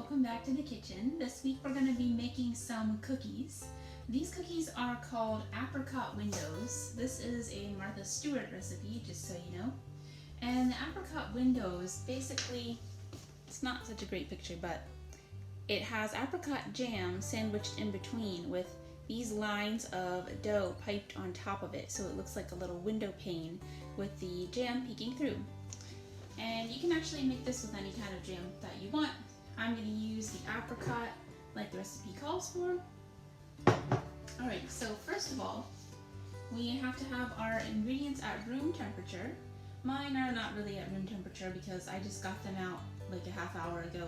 welcome back to the kitchen. This week we're going to be making some cookies. These cookies are called Apricot Windows. This is a Martha Stewart recipe, just so you know. And the Apricot Windows, basically, it's not such a great picture, but it has apricot jam sandwiched in between with these lines of dough piped on top of it, so it looks like a little window pane with the jam peeking through. And you can actually make this with any kind of jam that you want. I'm going to use the apricot like the recipe calls for. Alright, so first of all, we have to have our ingredients at room temperature. Mine are not really at room temperature because I just got them out like a half hour ago.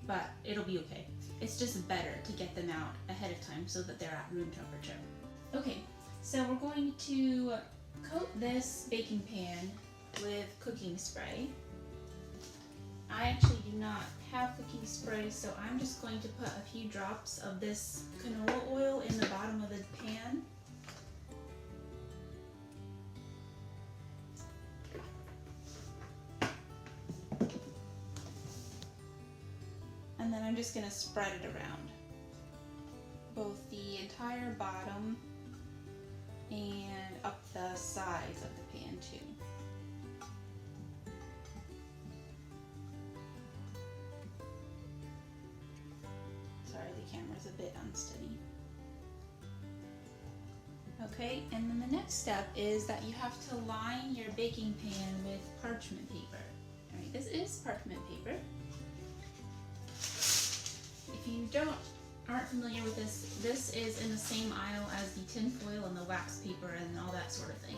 But it'll be okay. It's just better to get them out ahead of time so that they're at room temperature. Okay, so we're going to coat this baking pan with cooking spray. I actually do not have cooking spray, so I'm just going to put a few drops of this canola oil in the bottom of the pan. And then I'm just going to spread it around both the entire bottom and up the sides of the pan too. Sorry, the camera's a bit unsteady. Okay, and then the next step is that you have to line your baking pan with parchment paper. Alright, this is parchment paper. If you aren't familiar with this, this is in the same aisle as the tin foil and the wax paper and all that sort of thing.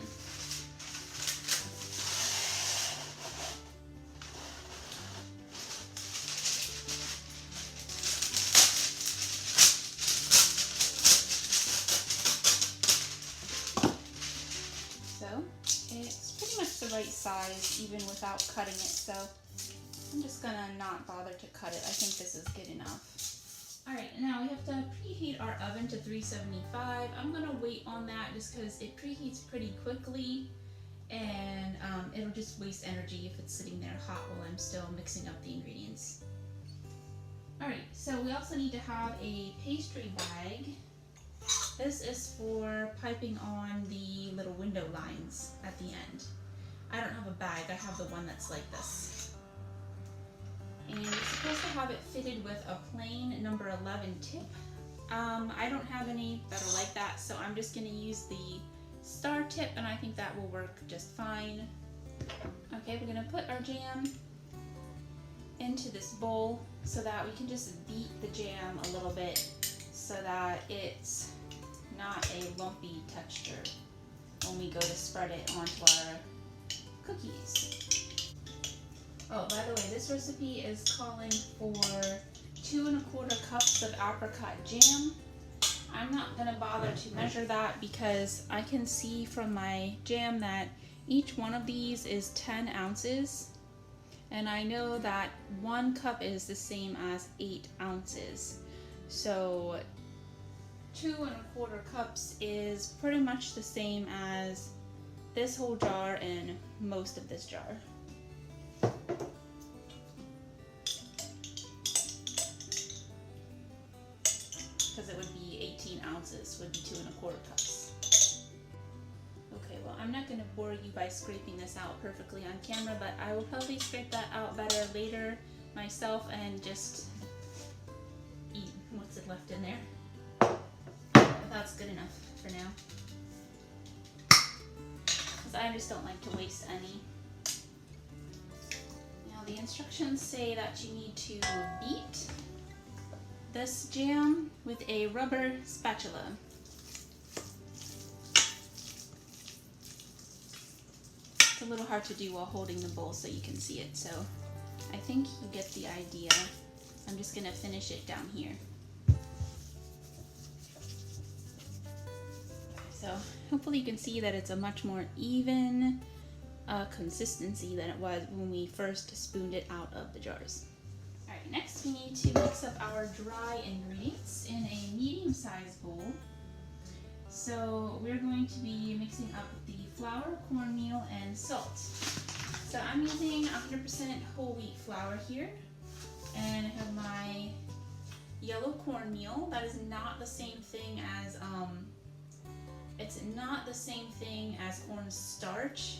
So it's pretty much the right size even without cutting it, so I'm just gonna not bother to cut it. I think this is good enough. Alright, now we have to preheat our oven to 375. I'm going to wait on that just because it preheats pretty quickly and it'll just waste energy if it's sitting there hot while I'm still mixing up the ingredients. Alright, so we also need to have a pastry bag. This is for piping on the little window lines at the end. I don't have a bag, I have the one that's like this. And you're supposed to have it fitted with a plain number 11 tip. I don't have any that are like that, so I'm just going to use the star tip, and I think that will work just fine. Okay, we're going to put our jam into this bowl so that we can just beat the jam a little bit so that it's not a lumpy texture when we go to spread it onto our cookies. Oh, by the way, this recipe is calling for 2 1/4 cups of apricot jam. I'm not going to bother to measure that because I can see from my jam that each one of these is 10 ounces. And I know that 1 cup is the same as 8 ounces. So 2 1/4 cups is pretty much the same as this whole jar and most of this jar. Because it would be 18 ounces, would be 2 1/4 cups. Okay, well, I'm not going to bore you by scraping this out perfectly on camera, but I will probably scrape that out better later myself and just eat what's left in there. But that's good enough for now. Because I just don't like to waste any. Now, the instructions say that you need to beat this jam with a rubber spatula. It's a little hard to do while holding the bowl so you can see it, so I think you get the idea. I'm just going to finish it down here. So hopefully you can see that it's a much more even consistency than it was when we first spooned it out of the jars. Alright, next we need to mix up our dry ingredients in a medium-sized bowl. So we're going to be mixing up the flour, cornmeal, and salt. So I'm using 100% whole wheat flour here. And I have my yellow cornmeal. That is not the same thing as cornstarch,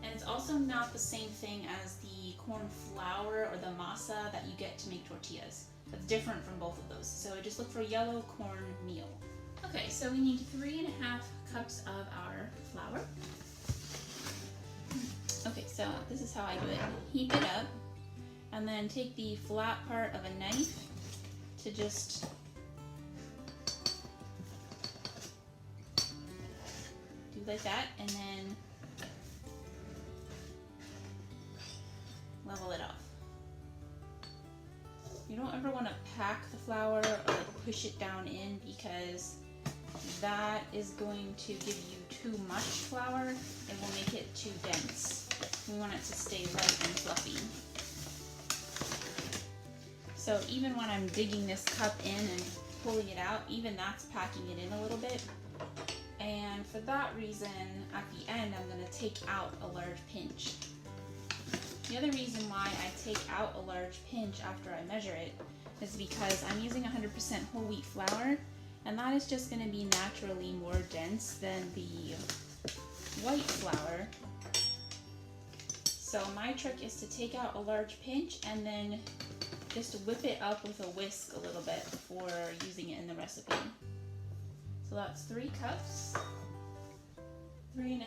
and it's also not the same thing as the corn flour or the masa that you get to make tortillas. That's different from both of those. So just look for yellow cornmeal. Okay, so we need 3.5 cups of our flour. Okay, so this is how I do it. Heat it up, and then take the flat part of a knife to just do like that, and then level it off. You don't ever want to pack the flour or like push it down in, because that is going to give you too much flour. It will make it too dense. We want it to stay light and fluffy. So even when I'm digging this cup in and pulling it out, even that's packing it in a little bit. And for that reason, at the end, I'm going to take out a large pinch. The other reason why I take out a large pinch after I measure it is because I'm using 100% whole wheat flour, and that is just going to be naturally more dense than the white flour. So my trick is to take out a large pinch and then just whip it up with a whisk a little bit before using it in the recipe. So that's 3 cups, 3.5.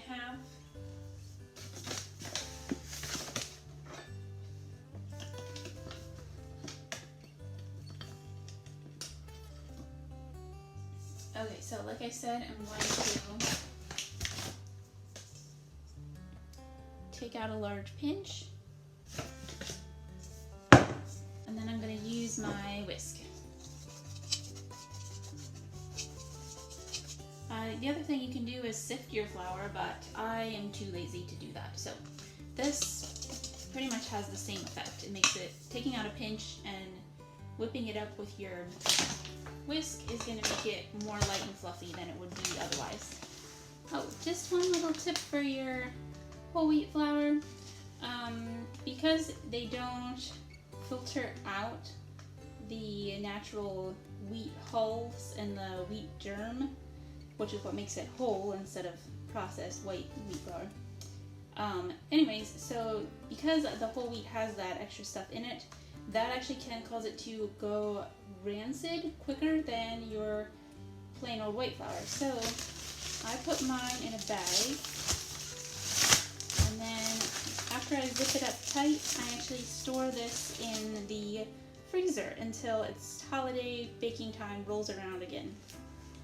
Okay, so like I said, I'm going to take out a large pinch, and then I'm going to use my whisk. The other thing you can do is sift your flour, but I am too lazy to do that. So this pretty much has the same effect. It makes it, taking out a pinch and whipping it up with your whisk is going to make it more light and fluffy than it would be otherwise. Oh, just one little tip for your whole wheat flour. Because they don't filter out the natural wheat hulls and the wheat germ, which is what makes it whole instead of processed white wheat flour. Anyways, so because the whole wheat has that extra stuff in it, that actually can cause it to go rancid quicker than your plain old white flour. So I put mine in a bag, and then after I zip it up tight, I actually store this in the freezer until it's holiday baking time rolls around again,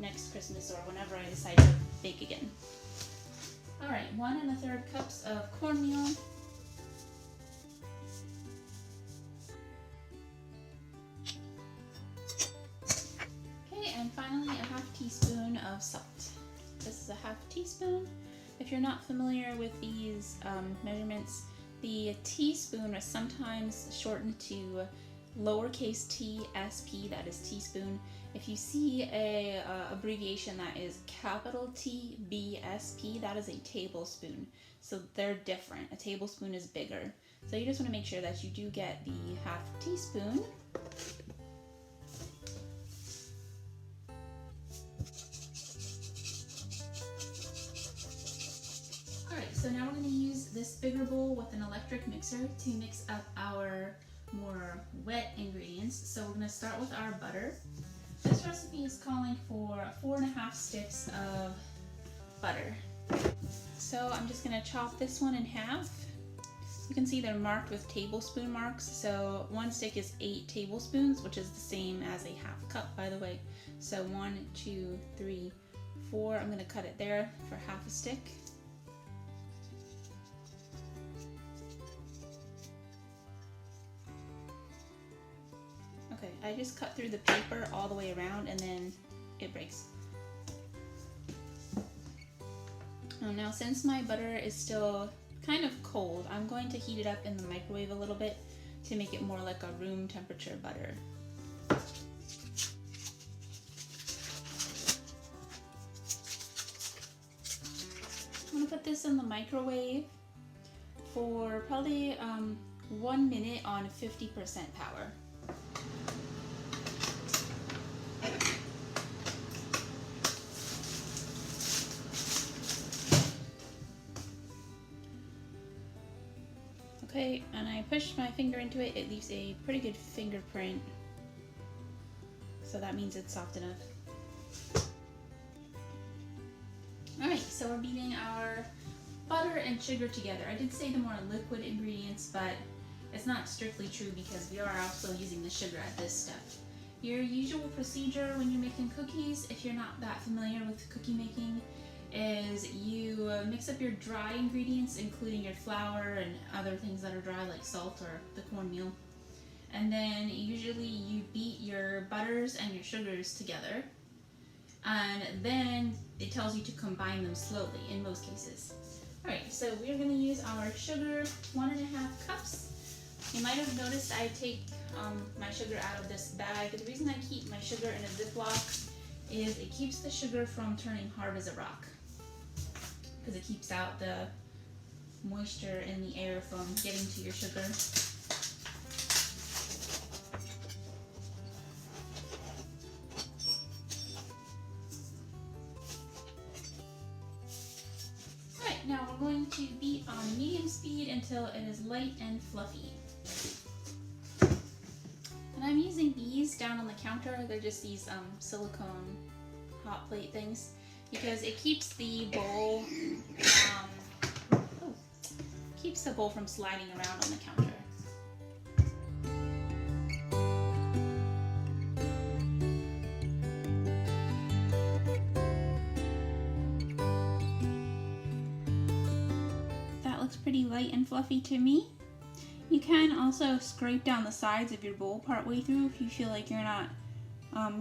next Christmas or whenever I decide to bake again. Alright, 1 1/3 cups of cornmeal. Okay, and finally a 1/2 teaspoon of salt. This is a 1/2 teaspoon. If you're not familiar with these measurements, the teaspoon is sometimes shortened to lowercase t sp, that is teaspoon. If you see a abbreviation that is capital T BSP, that is a tablespoon. So they're different. A tablespoon is bigger. So you just want to make sure that you do get the 1/2 teaspoon. Alright, so now we're going to use this bigger bowl with an electric mixer to mix up our more wet ingredients. So we're going to start with our butter. This recipe is calling for 4.5 sticks of butter. So I'm just going to chop this one in half. You can see they're marked with tablespoon marks. So 1 stick is 8 tablespoons, which is the same as a 1/2 cup, by the way. So 1, 2, 3, 4. I'm going to cut it there for 1/2 stick. Okay, I just cut through the paper all the way around and then it breaks. Oh, now since my butter is still kind of cold, I'm going to heat it up in the microwave a little bit to make it more like a room temperature butter. I'm going to put this in the microwave for probably 1 minute on 50% power. Okay, and I push my finger into it, it leaves a pretty good fingerprint. So that means it's soft enough. Alright, so we're beating our butter and sugar together. I did say the more liquid ingredients, but it's not strictly true because we are also using the sugar at this step. Your usual procedure when you're making cookies, if you're not that familiar with cookie making, is you mix up your dry ingredients, including your flour and other things that are dry like salt or the cornmeal. And then usually you beat your butters and your sugars together. And then it tells you to combine them slowly in most cases. Alright, so we're going to use our sugar, 1.5 cups. You might have noticed I take my sugar out of this bag. The reason I keep my sugar in a Ziploc is it keeps the sugar from turning hard as a rock. Because it keeps out the moisture in the air from getting to your sugar. Alright, now we're going to beat on medium speed until it is light and fluffy. And I'm using these down on the counter. They're just these silicone hot plate things because it keeps the bowl from sliding around on the counter. That looks pretty light and fluffy to me. You can also scrape down the sides of your bowl partway through if you feel like you're not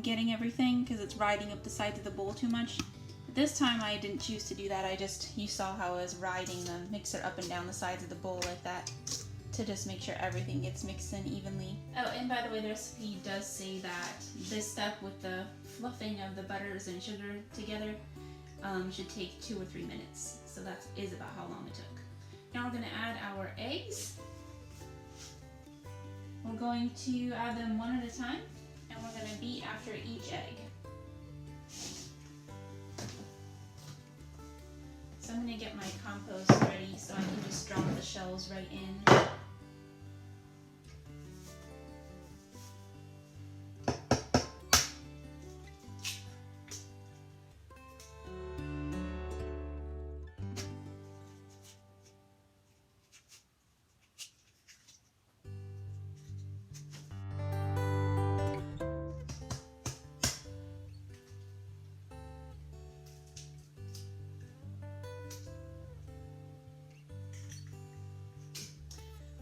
getting everything because it's riding up the sides of the bowl too much. But this time I didn't choose to do that. You saw how I was riding the mixer up and down the sides of the bowl like that to just make sure everything gets mixed in evenly. Oh, and by the way, the recipe does say that this step with the fluffing of the butters and sugar together should take 2 or 3 minutes. So that is about how long it took. Now we're going to add our eggs. We're going to add them one at a time, and we're going to beat after each egg. So I'm going to get my compost ready so I can just drop the shells right in.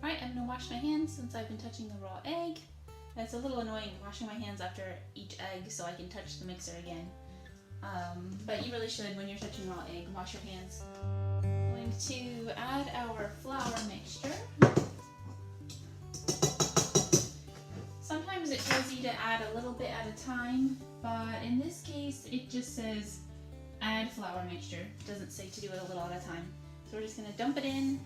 Alright, I'm going to wash my hands since I've been touching the raw egg. It's a little annoying washing my hands after each egg so I can touch the mixer again. But you really should, when you're touching raw egg, wash your hands. I'm going to add our flour mixture. Sometimes it tells you to add a little bit at a time, but in this case it just says add flour mixture. It doesn't say to do it a little at a time. So we're just going to dump it in.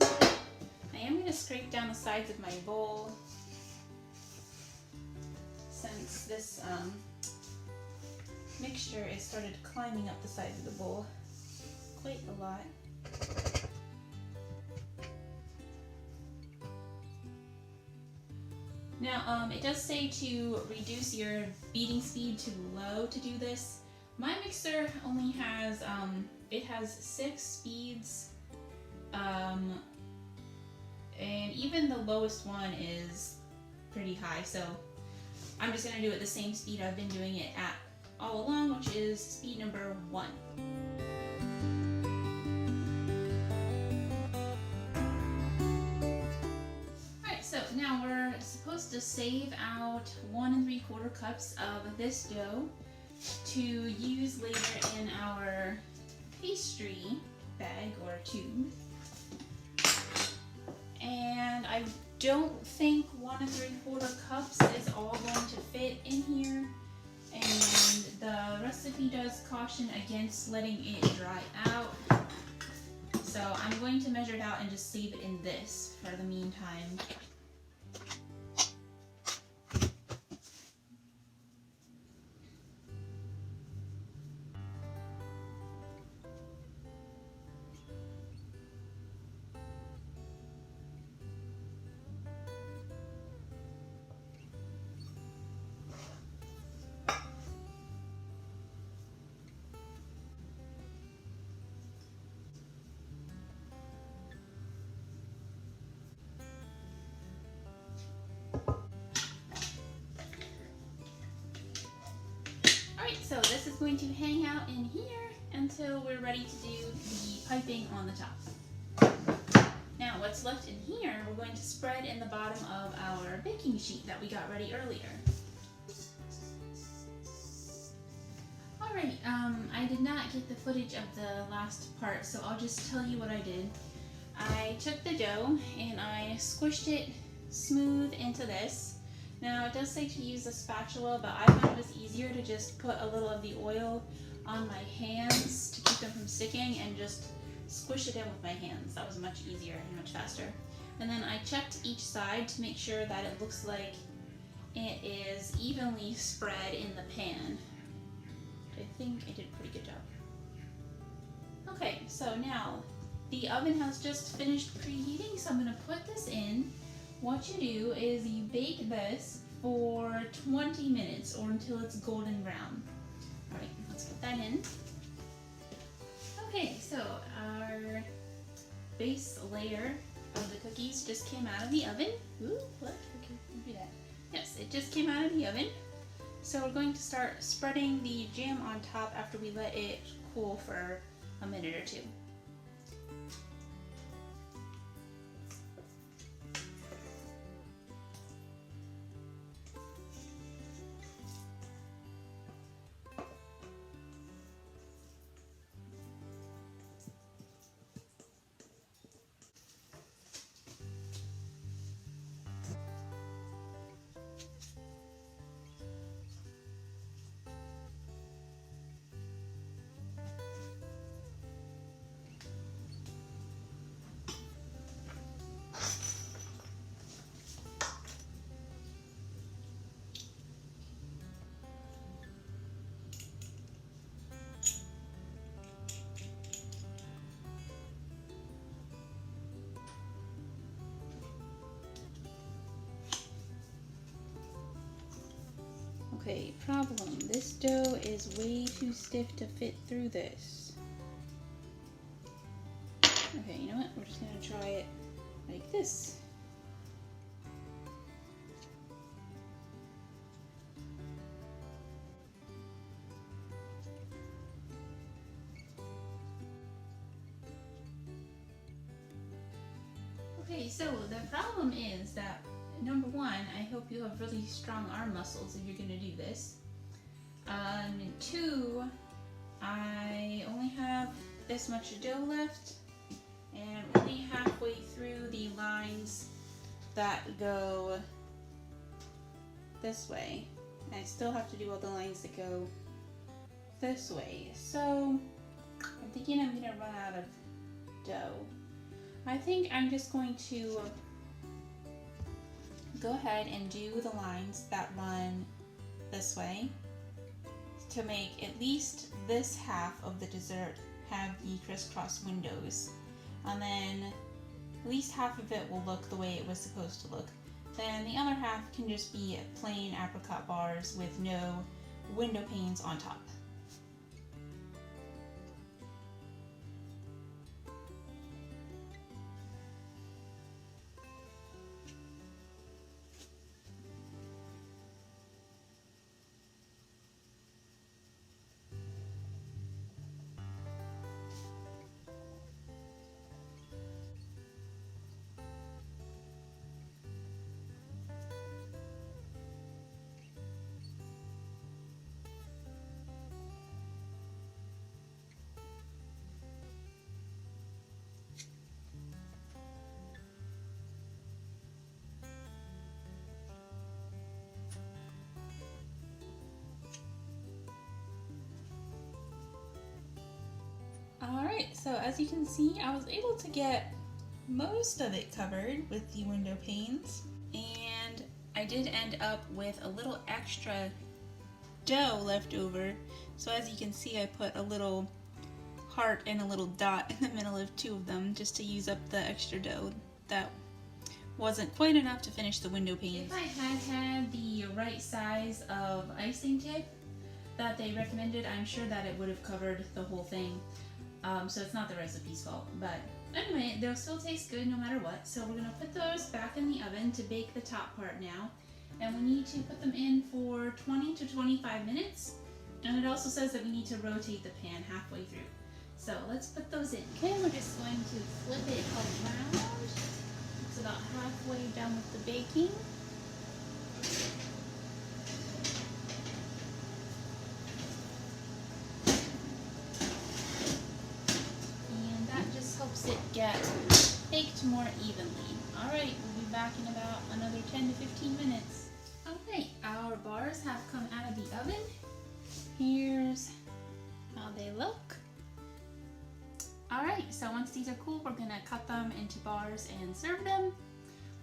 I am going to scrape down the sides of my bowl since this mixture has started climbing up the sides of the bowl quite a lot. Now it does say to reduce your beating speed to low to do this. My mixer only has, it has 6 speeds. And even the lowest one is pretty high, so I'm just going to do it the same speed I've been doing it at all along, which is speed number 1. Alright, so now we're supposed to save out 1 3/4 cups of this dough to use later in our pastry bag or tube. And I don't think 1 3/4 cups is all going to fit in here. And the recipe does caution against letting it dry out. So I'm going to measure it out and just save it in this for the meantime. so this is going to hang out in here until we're ready to do the piping on the top. Now what's left in here, we're going to spread in the bottom of our baking sheet that we got ready earlier. Alright, I did not get the footage of the last part, so I'll just tell you what I did. I took the dough and I squished it smooth into this. Now it does say to use a spatula, but I found it was easier to just put a little of the oil on my hands to keep them from sticking and just squish it in with my hands. That was much easier and much faster. And then I checked each side to make sure that it looks like it is evenly spread in the pan. I think I did a pretty good job. Okay, so now the oven has just finished preheating, so I'm going to put this in. What you do is you bake this for 20 minutes or until it's golden brown. Alright, let's put that in. Okay, so our base layer of the cookies just came out of the oven. Ooh, look, okay, do that. Yes, it just came out of the oven. So we're going to start spreading the jam on top after we let it cool for a minute or two. Okay, problem. This dough is way too stiff to fit through this. Okay, you know what? We're just gonna try it like this. Okay, so the problem is that number one, I hope you have really strong arm muscles if you're going to do this. Two, I only have this much dough left, and I'm only halfway through the lines that go this way. And I still have to do all the lines that go this way. So I'm thinking I'm going to run out of dough. I think I'm just going to go ahead and do the lines that run this way to make at least this half of the dessert have the crisscross windows, and then at least half of it will look the way it was supposed to look. Then the other half can just be plain apricot bars with no window panes on top. Alright, so as you can see, I was able to get most of it covered with the window panes, and I did end up with a little extra dough left over. So as you can see, I put a little heart and a little dot in the middle of two of them just to use up the extra dough. That wasn't quite enough to finish the window panes. If I had had the right size of icing tip that they recommended, I'm sure that it would have covered the whole thing. So it's not the recipe's fault, but anyway, they'll still taste good no matter what. So we're gonna put those back in the oven to bake the top part now. And we need to put them in for 20 to 25 minutes. And it also says that we need to rotate the pan halfway through. So let's put those in. Okay, we're just going to flip it around. It's about halfway done with the baking. And that just helps it get baked more evenly. Alright, we'll be back in about another 10 to 15 minutes. Okay, our bars have come out of the oven. Here's how they look. Alright, so once these are cool, we're going to cut them into bars and serve them.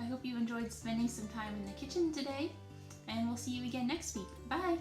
I hope you enjoyed spending some time in the kitchen today, and we'll see you again next week. Bye!